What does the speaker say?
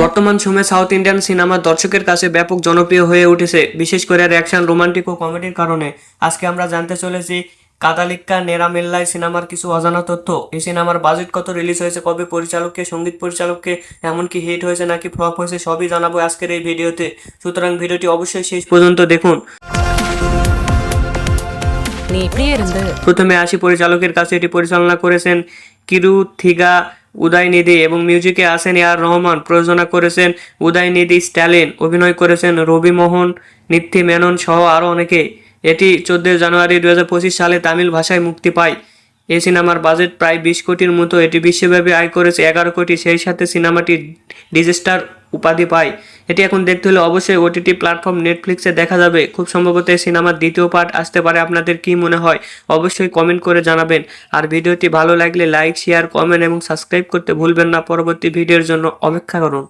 বর্তমান সময়ে south Indian cinema দর্শকের কাছে ব্যাপক জনপ্রিয় হয়ে উঠেছে, বিশেষ করে অ্যাকশন, রোমান্টিক ও কমেডির কারণে। আজকে আমরা জানতে চলেছি কাদালিক্কা নেরামেল্লাই সিনেমার কিছু অজানা তথ্য। এই সিনেমার বাজেট কত, রিলিজ হয়েছে কবে, পরিচালককে, সঙ্গীত পরিচালককে, এমনকি হিট হয়েছে নাকি ফ্লপ হয়েছে, সবই জানাবো আজকের এই ভিডিওতে। সুতরাং ভিডিওটি অবশ্যই শেষ পর্যন্ত দেখুন। প্রথমে আসি পরিচালকের কাছে। এটি পরিচালনা করেছেন কিরুথিগা উদয়নিধি এবং মিউজিকে আছেন এআর রহমান। প্রযোজনা করেছেন উদয়নিধি স্ট্যালিন। অভিনয় করেছেন রবি মোহন, নিত্যি মেনন সহ আরও অনেকে। এটি 14 জানুয়ারি 2025 সালে তামিল ভাষায় মুক্তি পায়। এই সিনেমার বাজেট প্রায় 20 কোটির মতো। এটি বিশ্বব্যাপী আয় করেছে 11 কোটি। সেই সাথে সিনেমাটি ডিজাস্টার উপাধি পায়। এটি এখন দেখতে হলে অবশ্যই ওটিটি প্ল্যাটফর্ম নেটফ্লিক্সে দেখা যাবে। খুব সম্ভবত এই সিনেমার দ্বিতীয় পার্ট আসতে পারে। আপনাদের কি মনে হয় অবশ্যই কমেন্ট করে জানাবেন। আর ভিডিওটি ভালো লাগলে লাইক, শেয়ার, কমেন্ট এবং সাবস্ক্রাইব করতে ভুলবেন না। পরবর্তী ভিডিওর জন্য অপেক্ষা করুন।